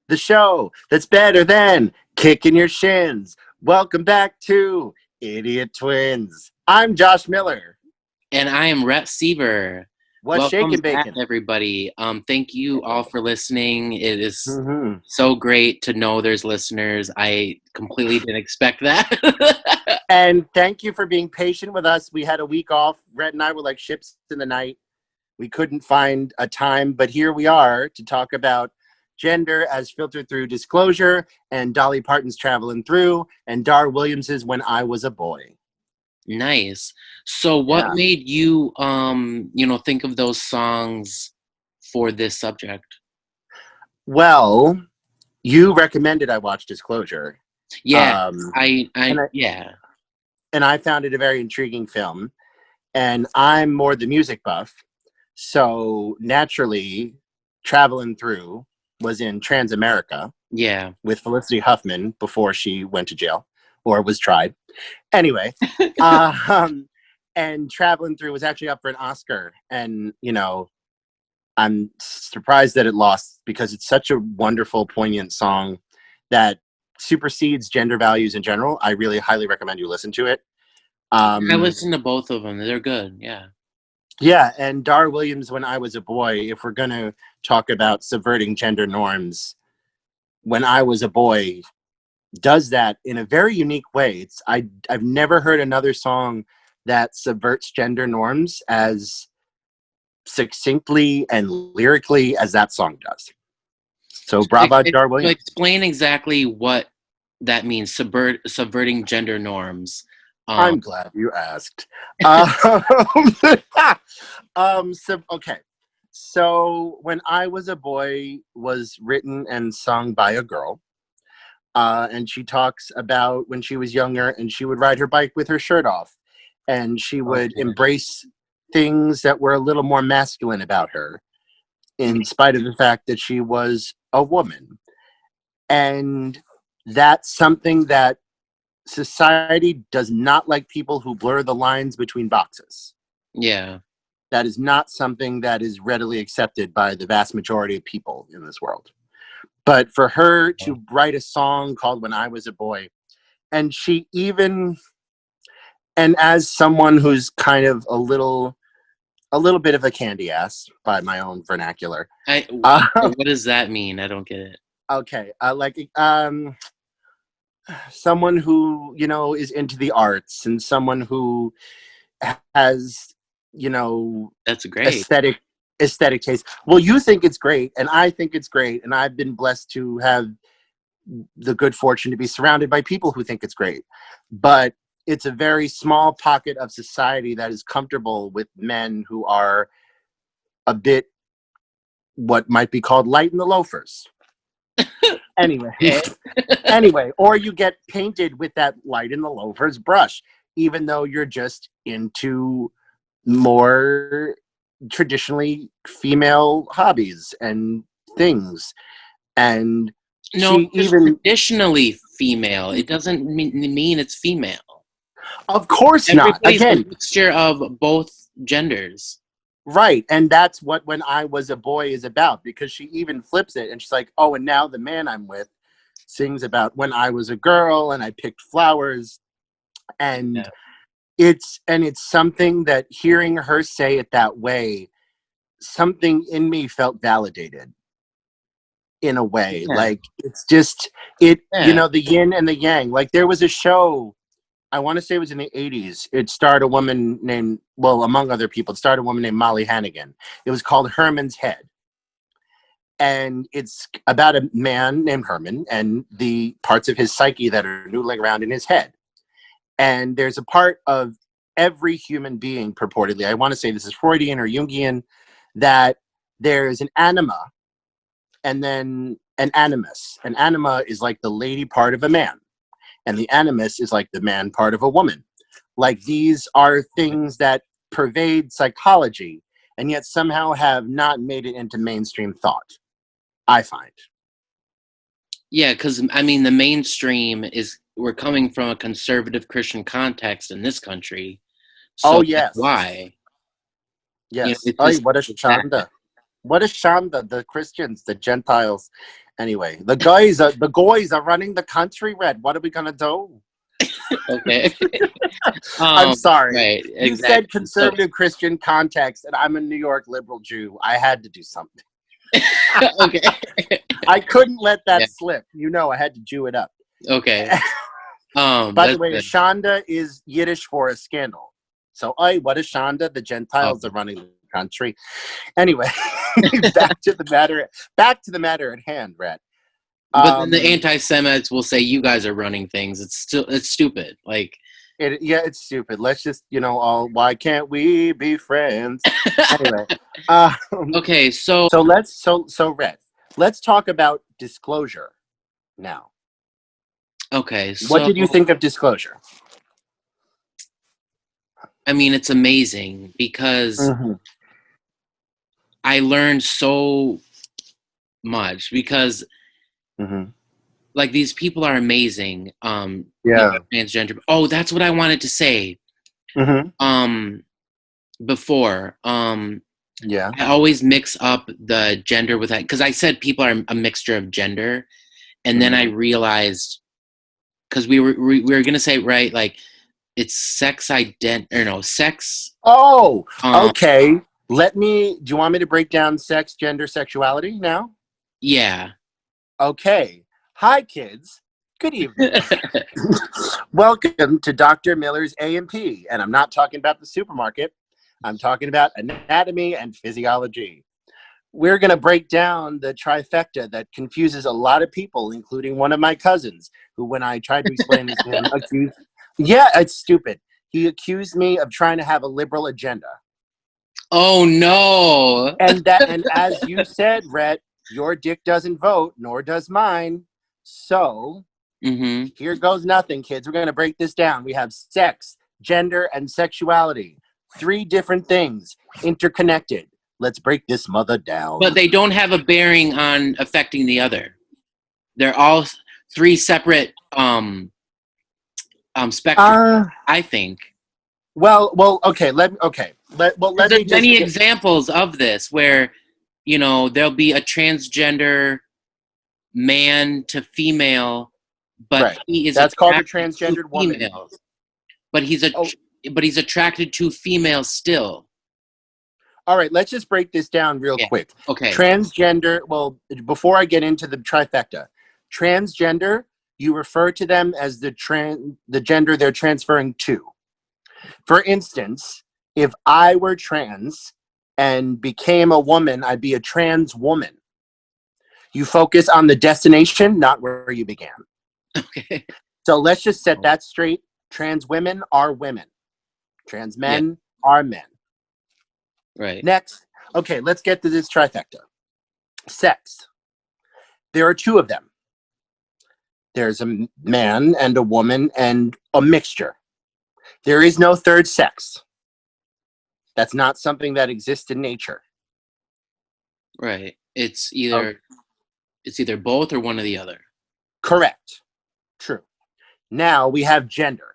the show that's better than kicking your shins. Welcome back to Idiot Twins. I'm Josh Miller. And I am Rhett Seaver. What's Welcome shaking back, bacon? everybody. Thank you all for listening. It is Mm-hmm. so great to know there's listeners. I completely didn't expect that. And thank you for being patient with us. We had a week off. Rhett and I were like ships in the night. We couldn't find a time, but here we are to talk about gender as filtered through disclosure and Dolly Parton's Traveling Through and Dar Williams's When I Was a Boy. Nice. So what Yeah. made you think of those songs for this subject? Well, you recommended I watch Disclosure. Yeah, Um, I and I I yeah. and I found it a very intriguing film. And I'm more the music buff, so naturally, Traveling Through was in Transamerica Yeah. with Felicity Huffman before she went to jail or was tried. Anyway, um, and Traveling Through was actually up for an Oscar, and I'm surprised that it lost because it's such a wonderful, poignant song that supersedes gender values in general. I really highly recommend you listen to it. I Um, listened to both of them. They're good. Yeah. yeah, and Dar Williams, When I Was a Boy, if we're going to talk about subverting gender norms, When I Was a Boy does that in a very unique way. I've never heard another song that subverts gender norms as succinctly and lyrically as that song does. So bravo, Dar Williams. Explain exactly what that means, subverting gender norms. Um, I'm glad you asked. Okay. So When I Was a Boy was written and sung by a girl. And she talks about when she was younger and she would ride her bike with her shirt off. And she would okay. embrace things that were a little more masculine about her, in spite of the fact that she was a woman. And that's something that society does not like, people who blur the lines between boxes. Yeah. That is not something that is readily accepted by the vast majority of people in this world. But for her to write a song called When I Was a Boy, and she even, and as someone who's kind of a little bit of a candy ass by my own vernacular. What does that mean? I don't get it. Okay, someone who is into the arts and someone who has That's great. aesthetic taste. Well, you think it's great, and I think it's great, and I've been blessed to have the good fortune to be surrounded by people who think it's great. But it's a very small pocket of society that is comfortable with men who are a bit what might be called light in the loafers. Anyway, Okay. anyway, or you get painted with that light in the loafers brush, even though you're just into more traditionally female hobbies and things. And No, she because even, traditionally female, it doesn't mean it's female. of course not. Everybody's a Again, mixture of both genders. right. And that's what When I Was a Boy is about, because she even flips it and she's like, oh, and now the man I'm with sings about when I was a girl and I picked flowers. And Yeah. it's something that, hearing her say it that way, something in me felt validated in a way. Yeah. Like, it's just, Yeah. the yin and the yang. Like, there was a show, I want to say it was in the 80s. It starred a woman named, well, among other people, it starred a woman named Molly Hannigan. It was called Herman's Head. And it's about a man named Herman and the parts of his psyche that are noodling around in his head. And there's a part of every human being, purportedly, I want to say this is Freudian or Jungian, that there's an anima and then an animus. An anima is like the lady part of a man, and the animus is like the man part of a woman. Like, these are things that pervade psychology and yet somehow have not made it into mainstream thought, I find. Yeah, because I mean, the mainstream is we're coming from a conservative Christian context in this country, Oh, so that's yes. why Yes. it's Ay, just what a that. shanda. What a shanda, the Christians, the Gentiles. Anyway, the guys are running the country, Red. What are we gonna do? Okay. I'm sorry. Right. You Exactly. said conservative Christian context, and I'm a New York liberal Jew. I had to do something. Okay. I couldn't let that Yeah. slip. You know, I had to Jew it up. Okay. By That's the way, good. Shonda is Yiddish for a scandal. So, what is Shonda? The Gentiles are running the country. Anyway, back to the matter. Back to the matter at hand, Brad. But then the anti-Semites will say you guys are running things. It's stupid. Like, it's stupid. Let's just, why can't we be friends? Anyway, okay, so Red, let's talk about disclosure now. okay, so What did you think of disclosure? I mean, it's amazing because I learned so much because like these people are amazing. Transgender. Oh, that's what I wanted to say. Before. I always mix up the gender with that because I said people are a mixture of gender, and then I realized because we were gonna say right like it's sex sex. Oh, okay. Do you want me to break down sex, gender, sexuality now? Yeah. Okay. Hi, kids. Good evening. Welcome to Dr. Miller's A&P. And I'm not talking about the supermarket. I'm talking about anatomy and physiology. We're going to break down the trifecta that confuses a lot of people, including one of my cousins, who, when I tried to explain this to him, accused... Yeah, it's stupid. He accused me of trying to have a liberal agenda. Oh, no. And as you said, Rhett, your dick doesn't vote, nor does mine. So here goes nothing, kids. We're going to break this down. We have sex, gender, and sexuality. 3 different things, interconnected. Let's break this mother down. But they don't have a bearing on affecting the other. They're all 3 separate spectrum, I think. Well, okay. Let me There's many examples of this where, there'll be a transgender man to female, but he is that's called a transgendered woman. But he's attracted to females still. All right, let's just break this down real quick. Okay. Transgender, well, before I get into the trifecta, transgender, you refer to them as the gender they're transferring to. For instance, if I were trans and became a woman, I'd be a trans woman. You focus on the destination, not where you began. Okay. So let's just set that straight. Trans women are women. Trans men are men. Right. Next, okay, let's get to this trifecta. Sex. There are 2 of them. There's a man and a woman and a mixture. There is no third sex. That's not something that exists in nature. Right. It's either both or one or the other. Correct. True. Now we have gender.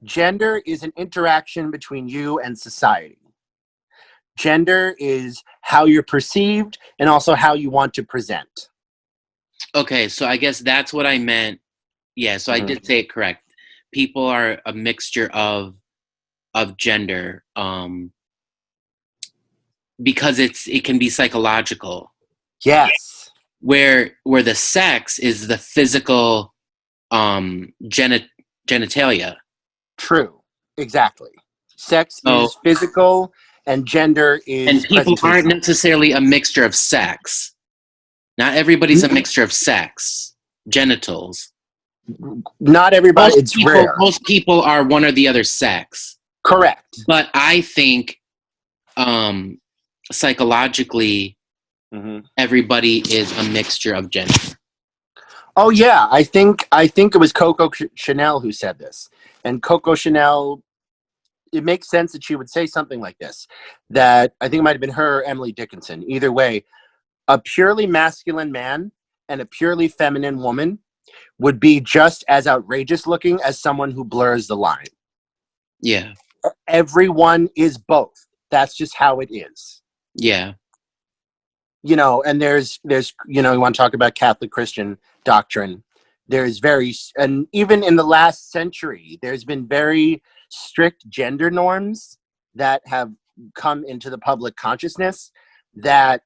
Gender is an interaction between you and society. Gender is how you're perceived and also how you want to present. Okay, so I guess that's what I meant. Yeah, so I did say it correct. People are a mixture of gender because it can be psychological. Yes. Where the sex is the physical genitalia. True. Exactly. Sex is physical and gender is and people aren't necessarily a mixture of sex. Not everybody's a mixture of sex. Genitals. Not everybody. It's rare. Most people are one or the other sex. Correct. But I think psychologically everybody is a mixture of gender. Oh yeah, I think it was Coco Chanel who said this. And Coco Chanel, it makes sense that she would say something like this. That I think it might have been her or Emily Dickinson. Either way, a purely masculine man and a purely feminine woman would be just as outrageous looking as someone who blurs the line. Yeah. Everyone is both. That's just how it is. Yeah. you know, and there's, you know, you want to talk about Catholic Christian doctrine. There's and even in the last century, there's been very strict gender norms that have come into the public consciousness that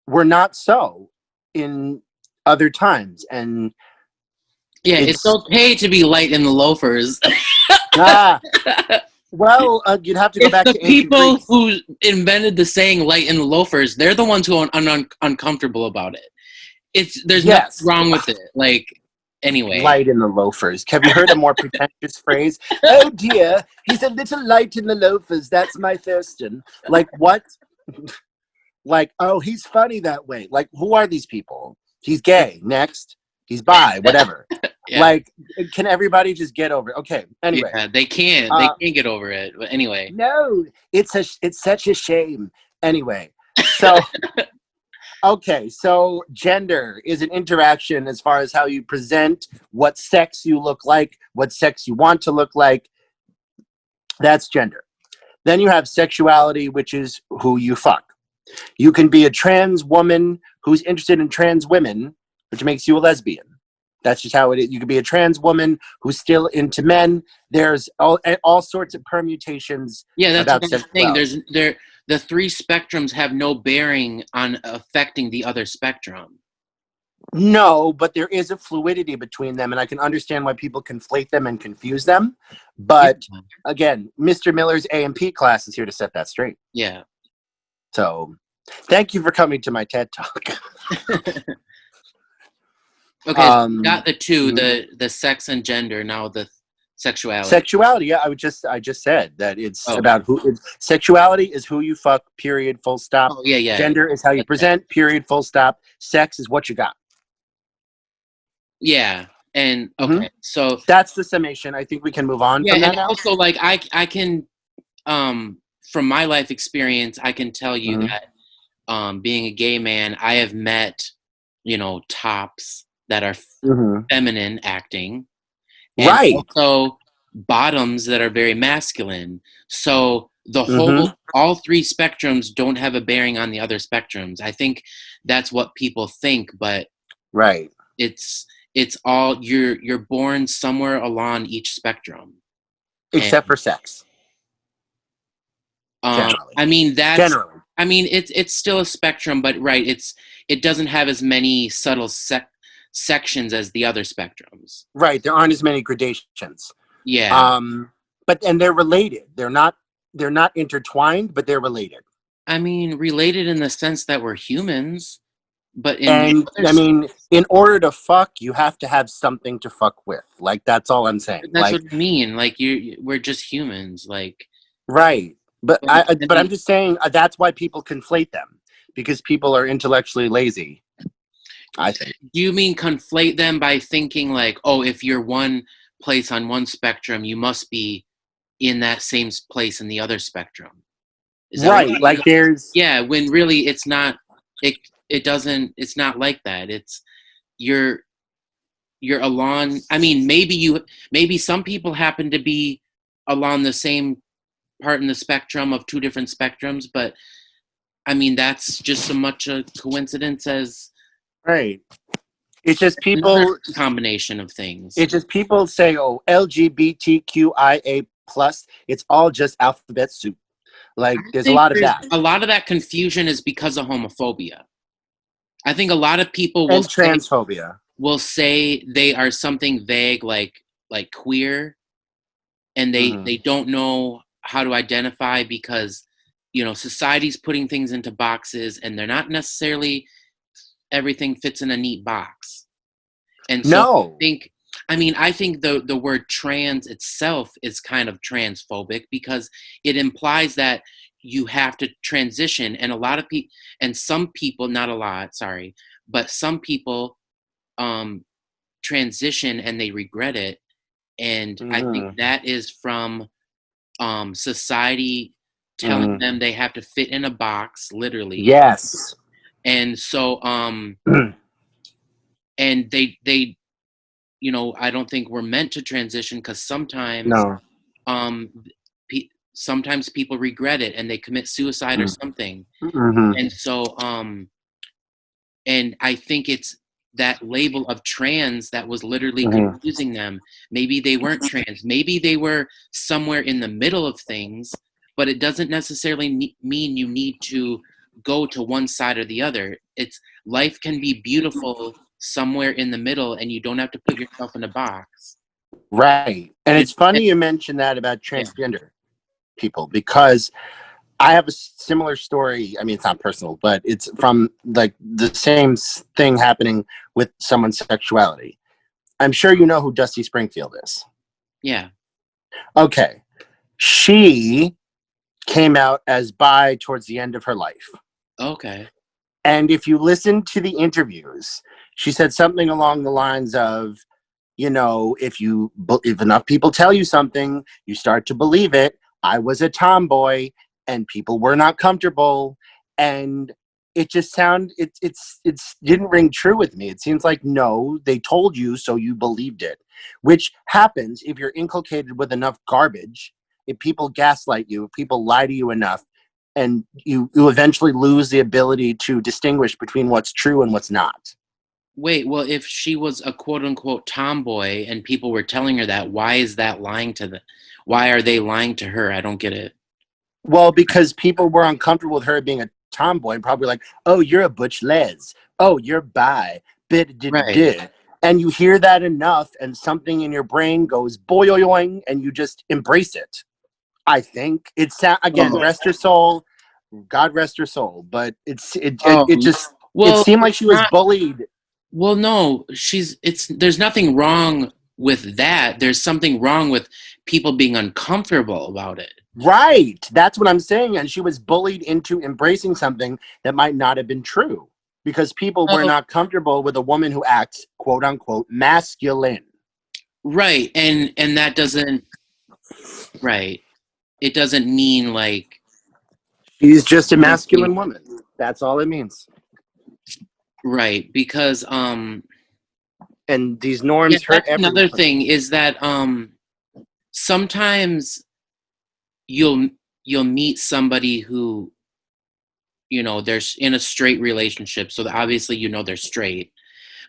were not so in other times. And Yeah, it's okay to be light in the loafers. ah, well, you'd have to go It's back the to ancient people Greece. who invented the saying "light in the loafers." They're the ones who are uncomfortable about it. There's nothing wrong with it. Like, anyway, light in the loafers. Have you heard a more pretentious phrase? Oh dear, he's a little light in the loafers. That's my Thurston. Like what? Like, oh, he's funny that way. Like, who are these people? He's gay. Next, he's bi. Whatever. yeah. Like, can everybody just get over it? Okay. Anyway, yeah, they can't. They can't get over it. But anyway, no, it's such a shame. Anyway, so. Okay, so gender is an interaction as far as how you present, what sex you look like, what sex you want to look like. That's gender. Then you have sexuality, which is who you fuck. You can be a trans woman who's interested in trans women, which makes you a lesbian. That's just how it is. You can be a trans woman who's still into men. There's all sorts of permutations. Yeah, that's about what I'm saying. The three spectrums have no bearing on affecting the other spectrum. No, but there is a fluidity between them, and I can understand why people conflate them and confuse them. But again, Mr. Miller's A&P class is here to set that straight. Yeah. So, thank you for coming to my TED Talk. Okay, so got the two, the sex and gender. Now the sexuality. Sexuality, yeah. I just said that it's about sexuality is who you fuck. Period. Full stop. Oh, yeah. Gender is how you present. Period. Full stop. Sex is what you got. Yeah, and okay, so that's the summation. I think we can move on. Yeah, from that and now. Also, like I can, from my life experience, I can tell you that, being a gay man, I have met, you know, tops that are feminine acting, and also bottoms that are very masculine. So the whole, all three spectrums don't have a bearing on the other spectrums. I think that's what people think, but it's all you're born somewhere along each spectrum, except for sex. I mean I mean it's still a spectrum, but it doesn't have as many subtle sections as the other spectrums. Right, there aren't as many gradations. Yeah. But they're related. They're not intertwined, but they're related. I mean, related in the sense that we're humans. But I mean, in order to fuck, you have to have something to fuck with. Like, that's all I'm saying. That's what I mean. Like, we're just humans. Like, right. But I'm just saying that's why people conflate them, because people are intellectually lazy, I think. Do you mean conflate them by thinking like, oh, if you're one place on one spectrum, you must be in that same place in the other spectrum? Right. Like there's. Yeah, when really it's not. It's not like that. It's you're along. I mean, maybe some people happen to be along the same part in the spectrum of two different spectrums, but I mean, that's just so much a coincidence as. Right. It's just people. Combination of things. It's just people say, oh, LGBTQIA+. It's all just alphabet soup. Like, there's a lot of that. A lot of that confusion is because of homophobia. I think a lot of people will transphobia will say they are something vague like queer, and they don't know how to identify because, you know, society's putting things into boxes and they're not necessarily everything fits in a neat box. And so I think the word trans itself is kind of transphobic because it implies that you have to transition, and a lot of people, and some people, not a lot, sorry, but some people transition and they regret it, and I think that is from society telling them they have to fit in a box, literally. Yes. And so and they you know, I don't think we're meant to transition because sometimes sometimes people regret it and they commit suicide or something. Mm-hmm. And so and I think it's that label of trans that was literally confusing them. Maybe they weren't trans, maybe they were somewhere in the middle of things, but it doesn't necessarily mean you need to go to one side or the other. It's life can be beautiful somewhere in the middle, and you don't have to put yourself in a box. Right. And it's funny you mentioned that about transgender people, because I have a similar story. I mean, it's not personal, but it's from like the same thing happening with someone's sexuality. I'm sure you know who Dusty Springfield is. Yeah. Okay. She came out as bi towards the end of her life. Okay. And if you listen to the interviews, she said something along the lines of, you know, if enough people tell you something, you start to believe it. I was a tomboy and people were not comfortable, and it just it's didn't ring true with me. It seems like, no, they told you, so you believed it, which happens if you're inculcated with enough garbage. If people gaslight you, if people lie to you enough, and you eventually lose the ability to distinguish between what's true and what's not. Wait, well, if she was a quote unquote tomboy and people were telling her that, why is that lying to them? Why are they lying to her? I don't get it. Well, because people were uncomfortable with her being a tomboy and probably like, oh, you're a butch les. Oh, you're bi. Right. And you hear that enough and something in your brain goes boing, and you just embrace it. I think it's, again, rest her soul. God rest her soul. But it seemed like she was bullied. Well, no, there's nothing wrong with that. There's something wrong with people being uncomfortable about it. Right. That's what I'm saying. And she was bullied into embracing something that might not have been true, because people were not comfortable with a woman who acts, quote unquote, masculine. Right. And that doesn't, right. It doesn't mean like she's just a masculine woman. That's all it means. Right. Because and these norms hurt everyone. Another thing is that sometimes you'll meet somebody who, you know, they're in a straight relationship, so obviously you know they're straight,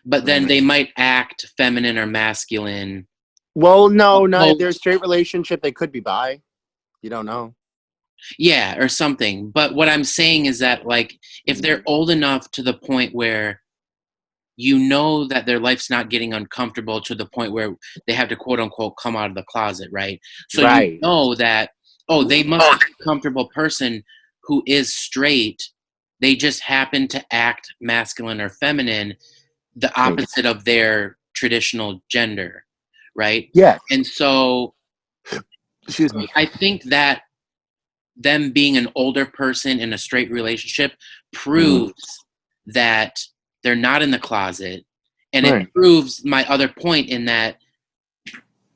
but then they might act feminine or masculine. Well, no, if they're a straight relationship, they could be bi. You don't know. Yeah, or something. But what I'm saying is that, like, if they're old enough to the point where you know that their life's not getting uncomfortable to the point where they have to quote unquote come out of the closet, right? So you know that, oh, they must be a comfortable person who is straight. They just happen to act masculine or feminine, the opposite of their traditional gender, right? Yeah. And so excuse me, I think that them being an older person in a straight relationship proves that they're not in the closet, and it proves my other point in that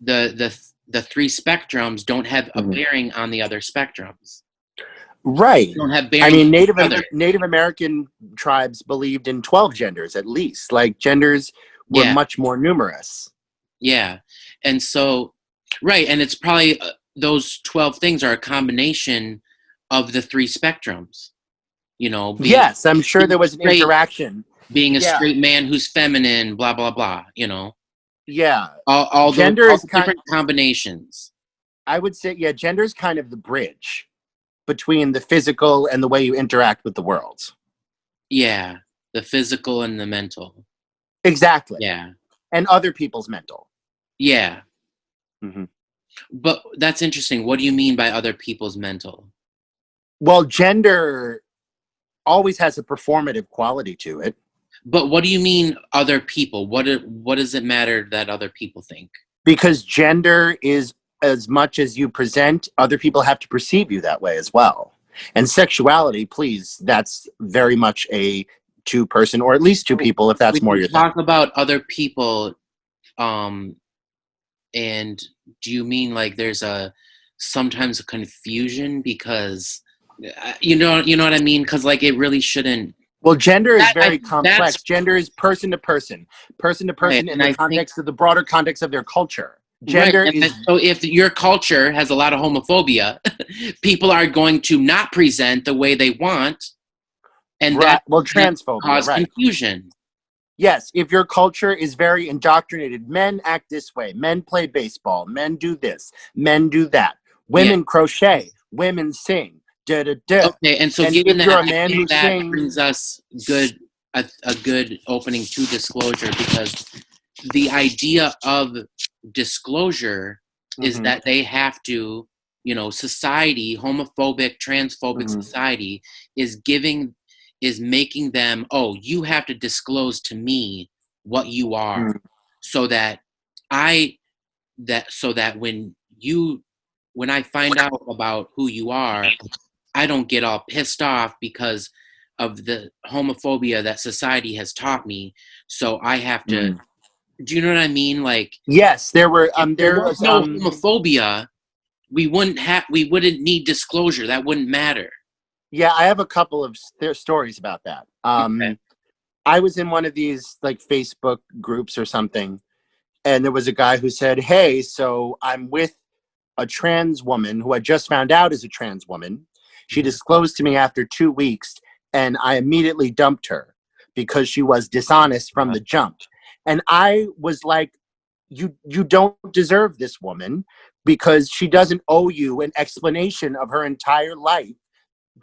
the three spectrums don't have a bearing on the other spectrums. Right. Don't have bearing. I mean, Native American tribes believed in 12 genders at least. Like, genders were much more numerous. Yeah, and so right, and it's probably those 12 things are a combination of the three spectrums. You know. Yes, I'm sure there was an interaction. Being a straight man who's feminine, blah blah blah. You know. Yeah. All gender those, is different combinations. I would say, yeah, gender is kind of the bridge between the physical and the way you interact with the world. Yeah, the physical and the mental. Exactly. Yeah. And other people's mental. Yeah. But that's interesting. What do you mean by other people's mental? Well, gender always has a performative quality to it. But what do you mean other people? What does it matter that other people think? Because gender is, as much as you present, other people have to perceive you that way as well. And sexuality, please, that's very much a two-person, or at least two people, if that's more your thing. Talk about other people, and do you mean like there's sometimes a confusion because you know what I mean? Because like it really shouldn't. Well, gender is very complex. Gender is person to person in the context of the broader context of their culture. Gender right. is So if your culture has a lot of homophobia, people are going to not present the way they want, and right. that's Well, going to transphobia, cause right? confusion. Yes, if your culture is very indoctrinated, men act this way, men play baseball, men do this, men do that, Yeah. women crochet, women sing, da da da. Okay, and so And given if you're that, a I man think who that sings, brings us a good opening to disclosure, because the idea of disclosure is mhm, that they have to, society, homophobic, transphobic mhm, society is making them, oh, you have to disclose to me what you are, mhm, so that I so that when I find out about who you are, I don't get all pissed off because of the homophobia that society has taught me. So I have to, mhm. do you know what I mean? Like, Yes, there were if there there was was no homophobia, we wouldn't need disclosure. That wouldn't matter. yeah, I have a couple of stories about that. Okay. I was in one of these like Facebook groups or something, and there was a guy who said, "Hey, so I'm with a trans woman who I just found out is a trans woman. She Mhm. disclosed to me after 2 weeks, and I immediately dumped her because she was dishonest from the jump." And I was like, you don't deserve this woman because she doesn't owe you an explanation of her entire life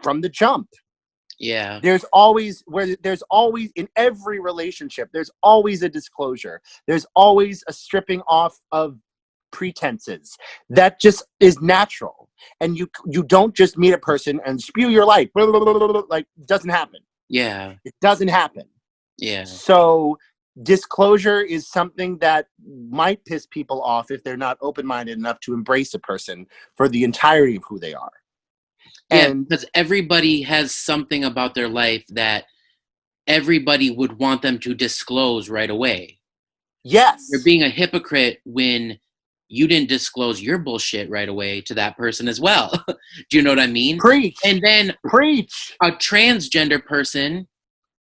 from the jump. Yeah. There's always in every relationship, there's always a disclosure. There's always a stripping off of pretenses. That just is natural. And you don't just meet a person and spew your life. Blah, blah, blah, blah, blah, like, it doesn't happen. Yeah. It doesn't happen. Yeah. So disclosure is something that might piss people off if they're not open-minded enough to embrace a person for the entirety of who they are. Yeah. And Because everybody has something about their life that everybody would want them to disclose right away. So you're yes, being a hypocrite when you didn't disclose your bullshit right away to that person as well. Do you know what I mean? preach, And then preach. a transgender person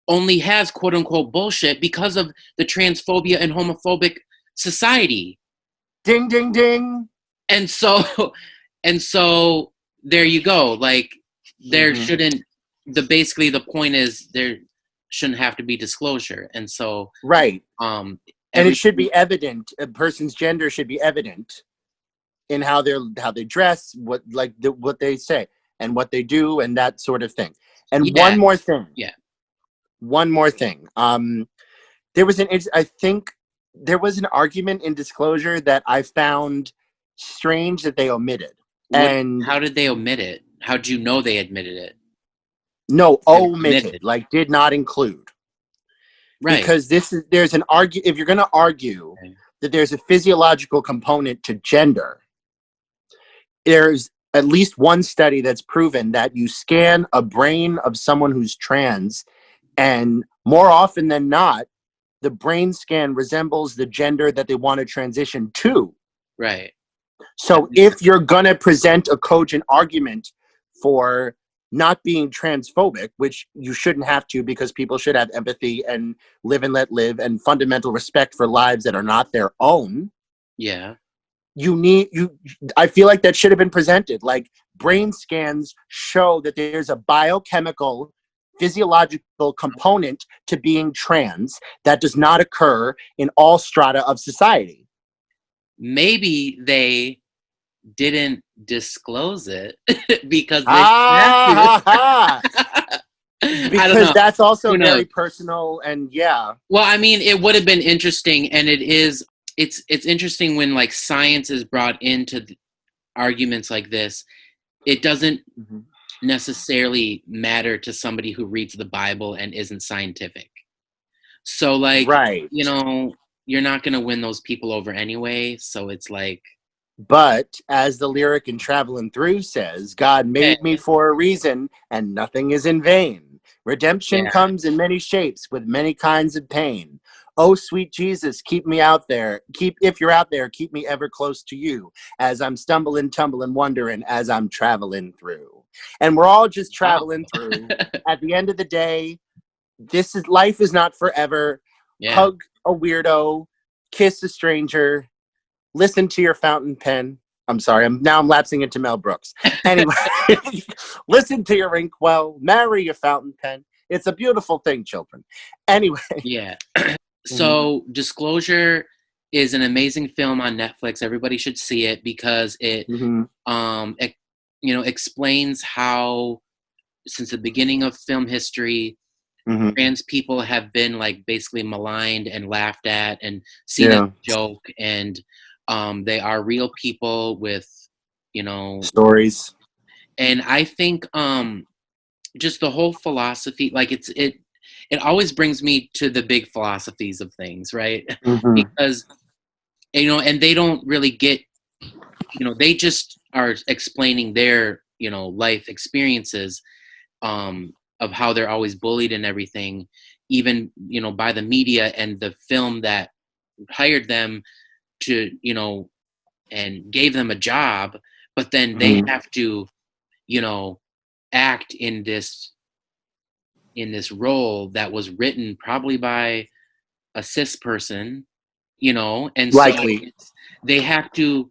only has quote unquote bullshit because of the transphobia and homophobic society. Ding, ding, ding. And so and so there you go. Like, there Mm-hmm. shouldn't basically the point is there shouldn't have to be disclosure. And so Right. um And it every should be evident. A person's gender should be evident in how they dress, what they say, and what they do, and that sort of thing. And yeah, one more thing. yeah. One more thing. There was I think there was an argument in disclosure that I found strange that they omitted. What And how did they omit it? How did you know they admitted it? no, They were omitted, committed. like did not include. Right. Because there's an argue if you're going to argue Okay. that there's a physiological component to gender, there's at least one study that's proven that you scan a brain of someone who's trans, and more often than not, the brain scan resembles the gender that they want to transition to. Right. So if you're going to present a cogent argument for not being transphobic, which you shouldn't have to because people should have empathy and live and let live and fundamental respect for lives that are not their own, Yeah. I feel like that should have been presented. Like, brain scans show that there's a biochemical physiological component to being trans that does not occur in all strata of society. Maybe they didn't disclose it because they didn't have Ah, ha, ha. to. I don't Because know. that's also Who knows? very personal, and yeah. Well, I mean, it would have been interesting, and it is. It's interesting when like science is brought into arguments like this. It doesn't Mhm. necessarily matter to somebody who reads the Bible and isn't scientific. So, like, Right. you're not gonna win those people over anyway. So it's like, But as the lyric in Traveling Through says, God okay, made me for a reason, and nothing is in vain. Redemption yeah, comes in many shapes with many kinds of pain. Oh, sweet Jesus, keep me out there. If you're out there, keep me ever close to you as I'm stumbling, tumbling, wondering as I'm traveling through. And we're all just wow, traveling through. At the end of the day, life is not forever. yeah, Hug a weirdo, kiss a stranger, listen to your fountain pen. I'm sorry, I'm lapsing into Mel Brooks. Anyway, listen to your inkwell, marry your fountain pen. It's a beautiful thing, children. Anyway. Yeah. So Disclosure is an amazing film on Netflix. Everybody should see it because it, explains how, since the beginning of film history, trans people have been like basically maligned and laughed at and seen as a joke, and they are real people with, stories. And I think just the whole philosophy, like it always brings me to the big philosophies of things, right? Because and they don't really get, they just are explaining their life experiences of how they're always bullied and everything, even by the media and the film that hired them to and gave them a job, but then they have to act in this role that was written probably by a cis person, and likely. So they have to,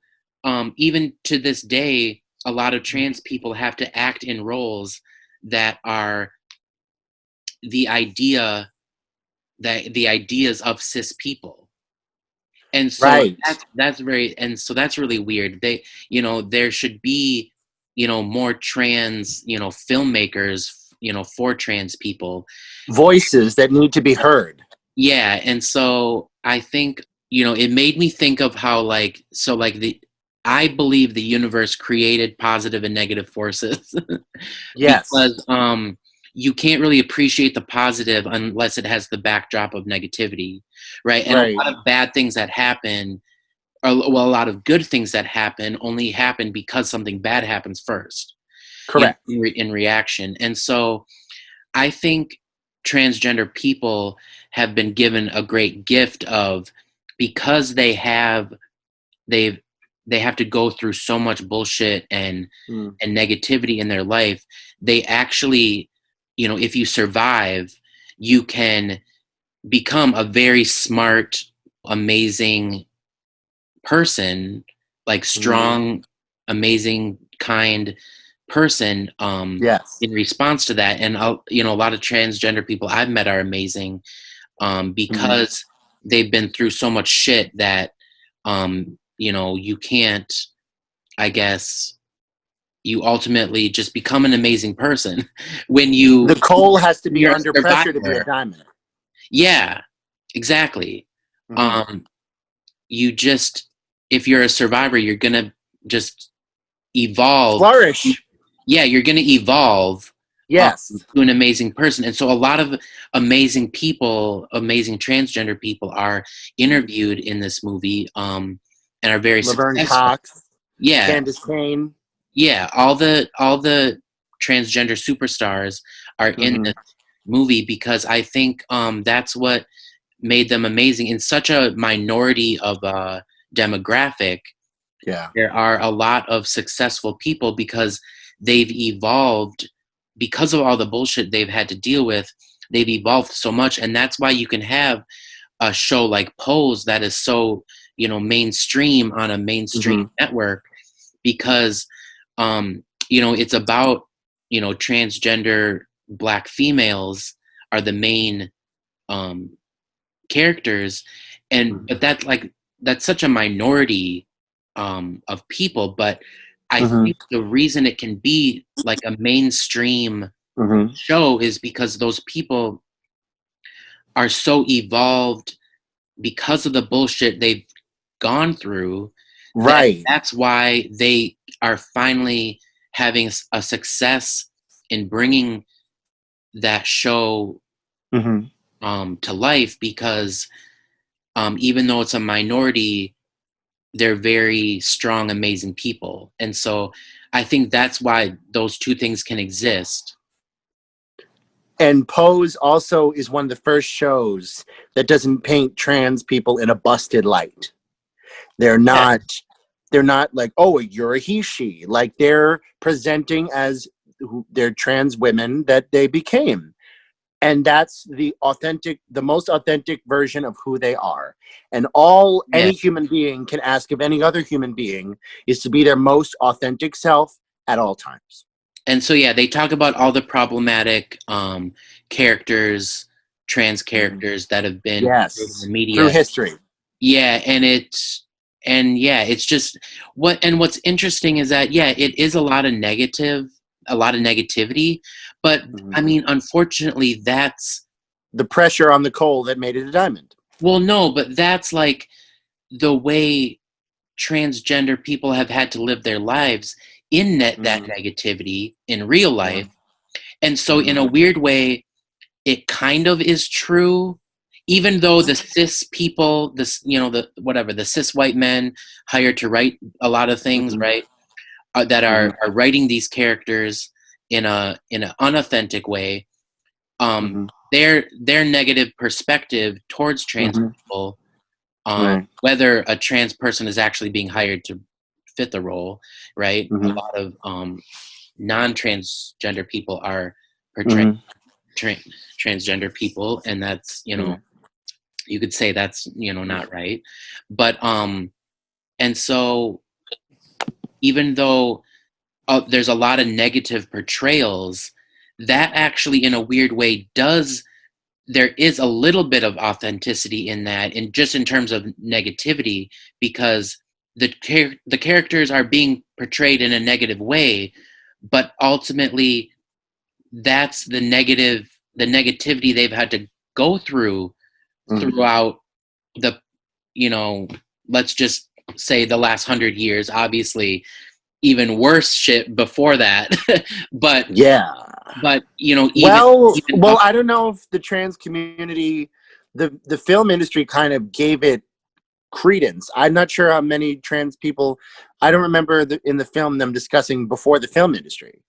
even to this day, a lot of trans people have to act in roles that are the ideas of cis people. And so that's really weird. There should be, more trans, filmmakers, for trans people. Voices that need to be heard. Yeah. And so I think, it made me think of how I believe the universe created positive and negative forces. Yes. Because you can't really appreciate the positive unless it has the backdrop of negativity, right? And a lot of bad things that happen, a lot of good things that happen only happen because something bad happens first. Correct. In reaction. And so I think transgender people have been given a great gift of, because they have to go through so much bullshit and negativity in their life. They actually, if you survive, you can become a very smart, amazing person, like strong, amazing, kind person, in response to that. And a lot of transgender people I've met are amazing, because they've been through so much shit that you can't, I guess, you ultimately just become an amazing person when the coal has to be under pressure to be a diamond. Yeah, exactly. You just, if you're a survivor, you're gonna just evolve, flourish. Yeah, you're gonna evolve. Yes. To an amazing person. And so a lot of amazing people, amazing transgender people, are interviewed in this movie, and are very Laverne successful. Cox, Yeah, Candace Cain. Yeah, all the transgender superstars are in this movie because I think that's what made them amazing. In such a minority of demographic, there are a lot of successful people because they've evolved, because of all the bullshit they've had to deal with. They've evolved so much, and that's why you can have a show like Pose that is so mainstream on a mainstream network, because it's about transgender Black females are the main characters, but that's such a minority of people. But I think the reason it can be like a mainstream show is because those people are so evolved because of the bullshit they've gone through. That's why they are finally having a success in bringing that show to life, because even though it's a minority, they're very strong, amazing people. And so I think that's why those two things can exist. And Pose also is one of the first shows that doesn't paint trans people in a busted light. They're not like, oh, you're a he, she. Like, they're presenting as they're trans women that they became. and that's the most authentic version of who they are. And any human being can ask of any other human being is to be their most authentic self at all times. And so, yeah, they talk about all the problematic characters, trans characters that have been portrayed in the media through history. Yeah, it's just what's interesting is that it is a lot of negativity, but I mean, unfortunately, that's the pressure on the coal that made it a diamond. Well, no, but that's like the way transgender people have had to live their lives in that negativity in real life. And so in a weird way, it kind of is true, even though the cis people, the cis white men hired to write a lot of things, right, that are writing these characters in an unauthentic way. Their negative perspective towards trans people, whether a trans person is actually being hired to fit the role, right? A lot of non-transgender people are portraying transgender people, and that's you could say that's not right, but and so even though there's a lot of negative portrayals, that actually in a weird way there is a little bit of authenticity in that, and just in terms of negativity, because the characters are being portrayed in a negative way, but ultimately that's the negativity they've had to go through throughout the let's just say the last 100 years. Obviously even worse shit before that. but even I don't know if the trans community, the film industry kind of gave it credence. I'm not sure how many trans people, I don't remember in the film them discussing before the film industry.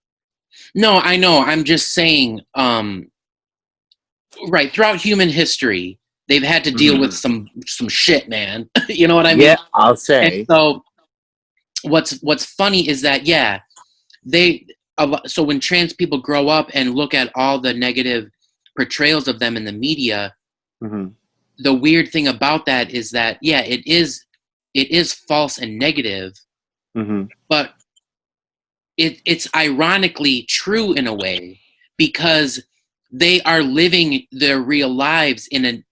No, I know. I'm just saying, right, throughout human history, they've had to deal with some shit, man. You know what I mean? Yeah, I'll say. And so what's funny is that, so when trans people grow up and look at all the negative portrayals of them in the media, the weird thing about that is that, it is false and negative, but it's ironically true in a way, because they are living their real lives in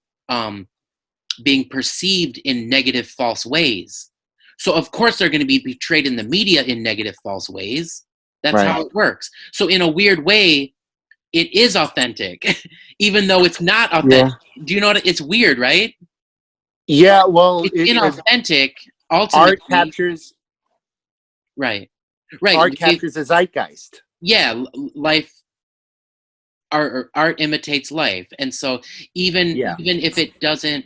being perceived in negative, false ways. So of course they're going to be portrayed in the media in negative, false ways. That's how it works. So in a weird way, it is authentic, even though it's not authentic. Yeah. Do you know what? It's weird, right? Yeah, well, it's inauthentic. Ultimately, art captures. Right. Art captures the zeitgeist. Yeah, life. Art imitates life, and so even if it doesn't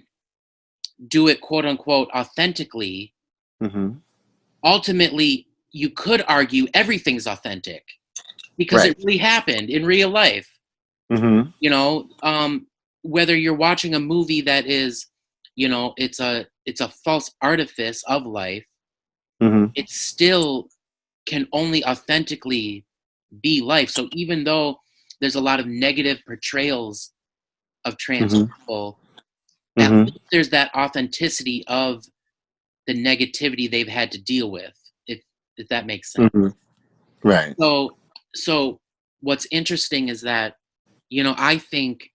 do it quote unquote authentically, ultimately you could argue everything's authentic because it really happened in real life. Whether you're watching a movie that is, it's a false artifice of life, it still can only authentically be life. So even though there's a lot of negative portrayals of trans people, at least there's that authenticity of the negativity they've had to deal with, if that makes sense. Right. So what's interesting is that, I think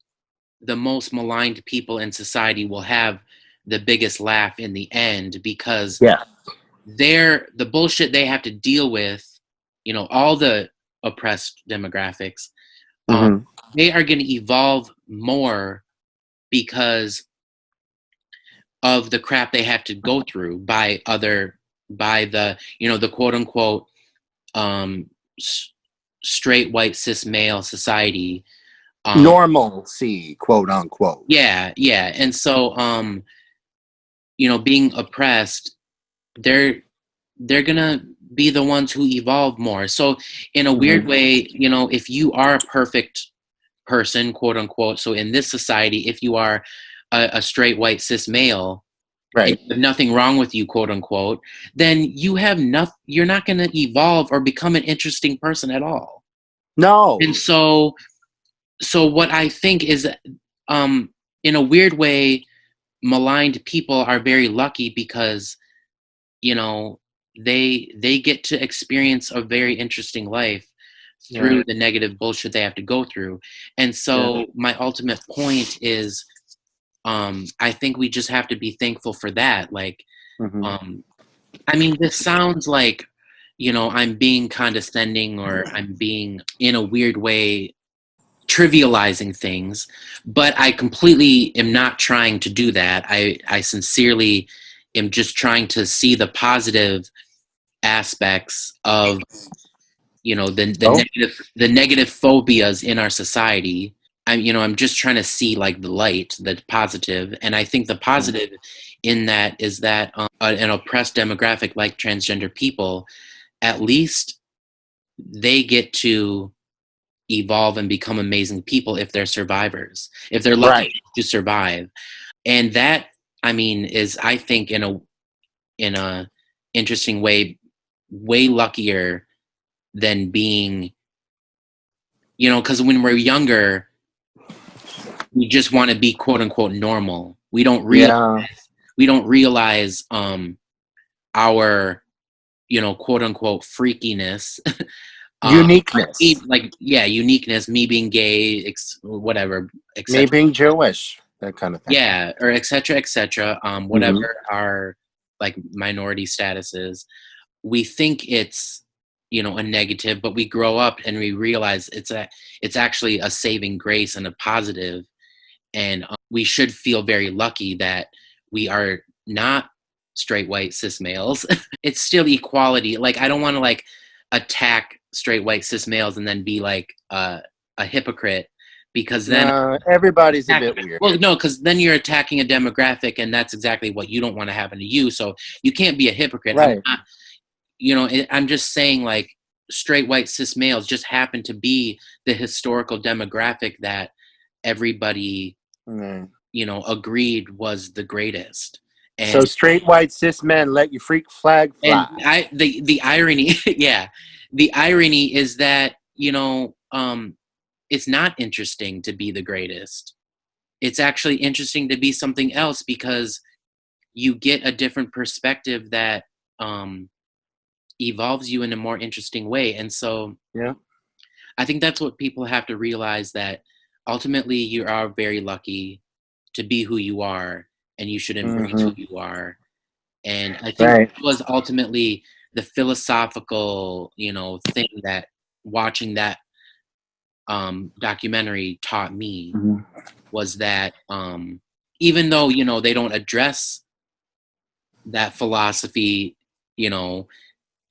the most maligned people in society will have the biggest laugh in the end, because the bullshit they have to deal with, all the oppressed demographics, they are going to evolve more because of the crap they have to go through by the the quote unquote straight white cis male society, normalcy, quote unquote. And so being oppressed, they're gonna be the ones who evolve more. So in a weird way, if you are a perfect person, quote unquote, so in this society, if you are a straight white cis male, right, nothing wrong with you, quote unquote, then you're not going to evolve or become an interesting person at all. No. And so so what I think is, in a weird way, maligned people are very lucky because, you know, they get to experience a very interesting life through the negative bullshit they have to go through. And so my ultimate point is, I think we just have to be thankful for that. Like, I mean, this sounds like, I'm being condescending, or I'm being, in a weird way, trivializing things, but I completely am not trying to do that. I sincerely am just trying to see the positive aspects of, the negative phobias in our society. I'm just trying to see, like, the light, the positive. And I think the positive in that is that, an oppressed demographic like transgender people, at least they get to evolve and become amazing people if they're survivors, if they're lucky to survive. And that, I mean, is, I think, in a interesting way, way luckier than being, because when we're younger, we just want to be quote unquote normal. We don't realize our, quote unquote freakiness. Uniqueness. Uniqueness, me being gay, whatever, me being Jewish, that kind of thing. Yeah, or et cetera, whatever our, like, minority status is. We think it's, a negative, but we grow up and we realize it's actually a saving grace and a positive. And we should feel very lucky that we are not straight white cis males. It's still equality. Like, I don't want to, like, attack straight white cis males and then be like a hypocrite, because then everybody's a bit weird. Well, no, because then you're attacking a demographic, and that's exactly what you don't want to happen to you. So you can't be a hypocrite. Right. I'm just saying, like, straight white cis males just happen to be the historical demographic that everybody agreed was the greatest. And so straight white cis men, let your freak flag fly. And the irony, the irony is that, it's not interesting to be the greatest. It's actually interesting to be something else, because you get a different perspective that evolves you in a more interesting way. And so I think that's what people have to realize, that ultimately you are very lucky to be who you are, and you should embrace who you are. And I think it was ultimately the philosophical, thing that watching that documentary taught me, was that even though, they don't address that philosophy,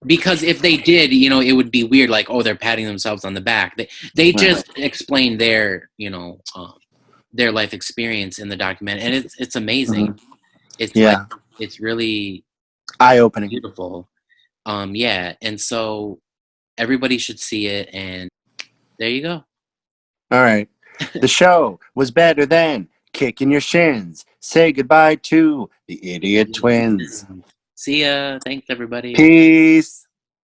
because if they did, it would be weird, like, oh, they're patting themselves on the back. They just explain their, their life experience in the documentary, and it's amazing. It's it's really eye-opening, beautiful. And so everybody should see it, and there you go. All right. The show was better than kicking your shins. Say goodbye to the idiot twins. See ya. Thanks, everybody. Peace.